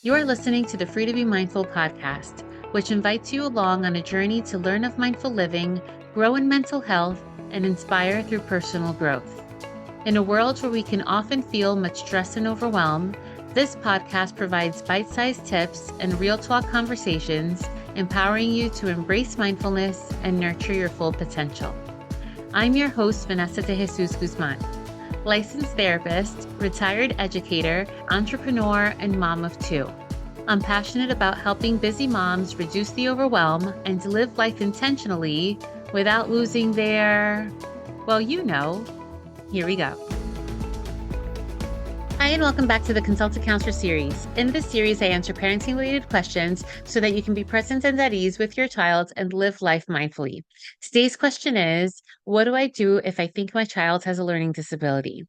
You are listening to the Free to Be Mindful podcast, which invites you along on a journey to learn of mindful living, grow in mental health, and inspire through personal growth. In a world where we can often feel much stress and overwhelm, this podcast provides bite-sized tips and real talk conversations, empowering you to embrace mindfulness and nurture your full potential. I'm your host, Vanessa De Jesus Guzman, licensed therapist, retired educator, entrepreneur, and mom of two. I'm passionate about helping busy moms reduce the overwhelm and to live life intentionally without losing their, here we go. Hi, and welcome back to the Consult a Counselor series. In this series, I answer parenting-related questions so that you can be present and at ease with your child and live life mindfully. Today's question is, what do I do if I think my child has a learning disability?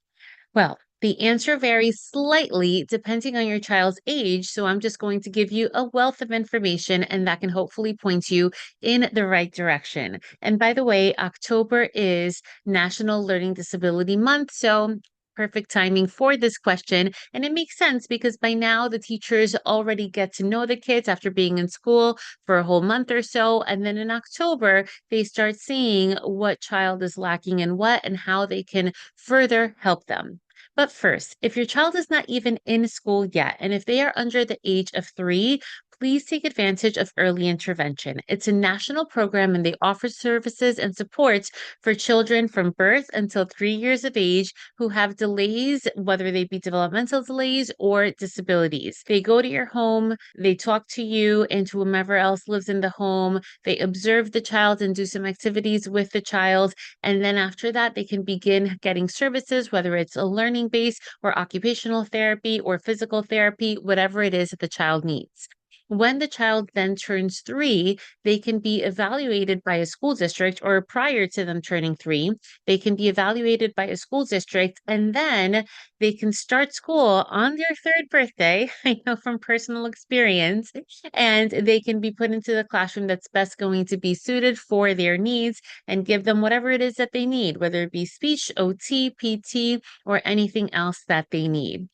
Well, the answer varies slightly depending on your child's age, so I'm just going to give you a wealth of information and that can hopefully point you in the right direction. And by the way, October is National Learning Disability Month, so perfect timing for this question. And it makes sense because by now the teachers already get to know the kids after being in school for a whole month or so. And then in October, they start seeing what child is lacking in what and how they can further help them. But first, if your child is not even in school yet, and if they are under the age of 3, please take advantage of early intervention. It's a national program and they offer services and supports for children from birth until 3 years of age who have delays, whether they be developmental delays or disabilities. They go to your home, they talk to you and to whomever else lives in the home. They observe the child and do some activities with the child. And then after that, they can begin getting services, whether it's a learning base or occupational therapy or physical therapy, whatever it is that the child needs. When the child then turns 3, they can be evaluated by a school district, or prior to them turning 3, they can be evaluated by a school district, and then they can start school on their 3rd birthday. I know from personal experience, and they can be put into the classroom that's best going to be suited for their needs and give them whatever it is that they need, whether it be speech, OT, PT, or anything else that they need.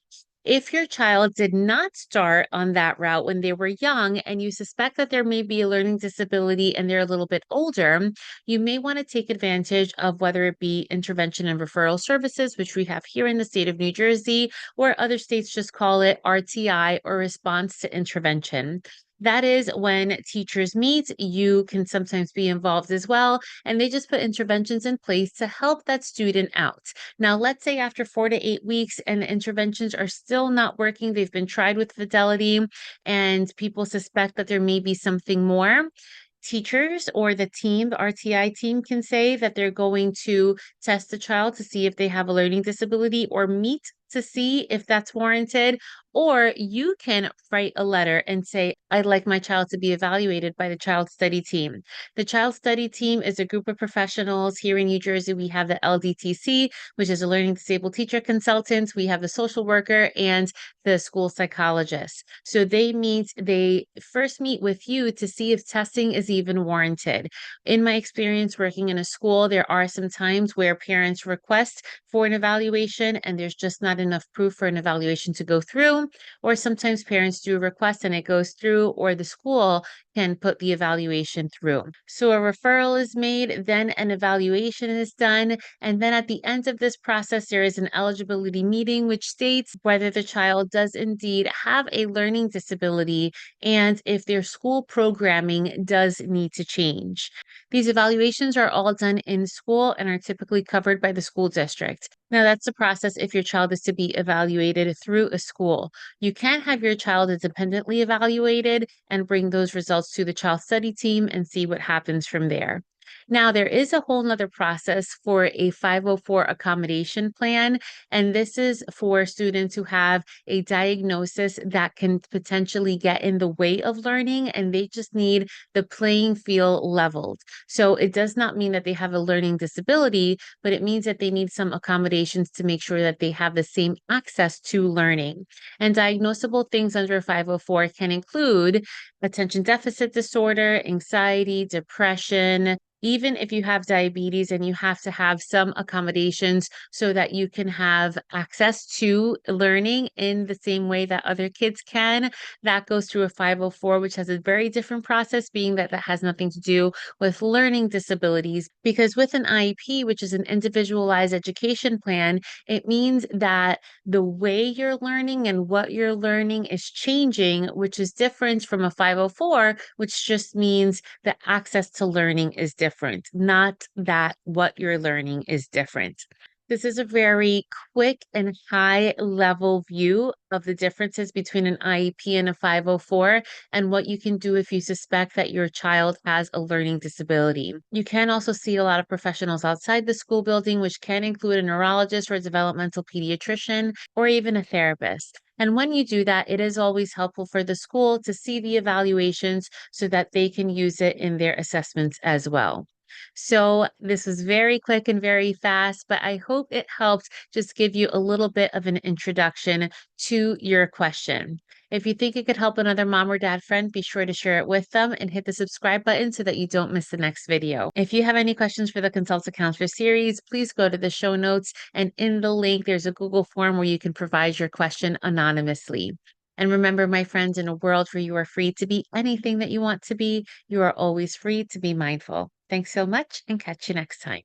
If your child did not start on that route when they were young and you suspect that there may be a learning disability and they're a little bit older, you may want to take advantage of whether it be intervention and referral services, which we have here in the state of New Jersey, or other states just call it RTI or response to intervention. That is when teachers meet, you can sometimes be involved as well, and they just put interventions in place to help that student out. Now, let's say after 4 to 8 weeks and the interventions are still not working, they've been tried with fidelity, and people suspect that there may be something more. Teachers or the team, the RTI team, can say that they're going to test the child to see if they have a learning disability or meet to see if that's warranted. Or you can write a letter and say, I'd like my child to be evaluated by the child study team. The child study team is a group of professionals. Here in New Jersey, we have the LDTC, which is a learning disabled teacher consultant. We have the social worker and the school psychologist. So they first meet with you to see if testing is even warranted. In my experience working in a school, there are some times where parents request for an evaluation and there's just not enough proof for an evaluation to go through, or sometimes parents do request and it goes through, or the school can put the evaluation through. So a referral is made, then an evaluation is done, and then at the end of this process, there is an eligibility meeting which states whether the child does indeed have a learning disability and if their school programming does need to change. These evaluations are all done in school and are typically covered by the school district. Now, that's the process if your child is to be evaluated through a school. You can have your child independently evaluated and bring those results to the child study team and see what happens from there. Now, there is a whole nother process for a 504 accommodation plan, and this is for students who have a diagnosis that can potentially get in the way of learning, and they just need the playing field leveled. So it does not mean that they have a learning disability, but it means that they need some accommodations to make sure that they have the same access to learning. And diagnosable things under 504 can include attention deficit disorder, anxiety, depression, even if you have diabetes and you have to have some accommodations so that you can have access to learning in the same way that other kids can, that goes through a 504, which has a very different process, being that that has nothing to do with learning disabilities. Because with an IEP, which is an individualized education plan, it means that the way you're learning and what you're learning is changing, which is different from a 504, which just means the access to learning is different, not that what you're learning is different. This is a very quick and high level view of the differences between an IEP and a 504 and what you can do if you suspect that your child has a learning disability. You can also see a lot of professionals outside the school building, which can include a neurologist or a developmental pediatrician or even a therapist. And when you do that, it is always helpful for the school to see the evaluations so that they can use it in their assessments as well. So this was very quick and very fast, but I hope it helped just give you a little bit of an introduction to your question. If you think it could help another mom or dad friend, be sure to share it with them and hit the subscribe button so that you don't miss the next video. If you have any questions for the Consult a Counselor series, please go to the show notes, and in the link, there's a Google form where you can provide your question anonymously. And remember, my friends, in a world where you are free to be anything that you want to be, you are always free to be mindful. Thanks so much, and catch you next time.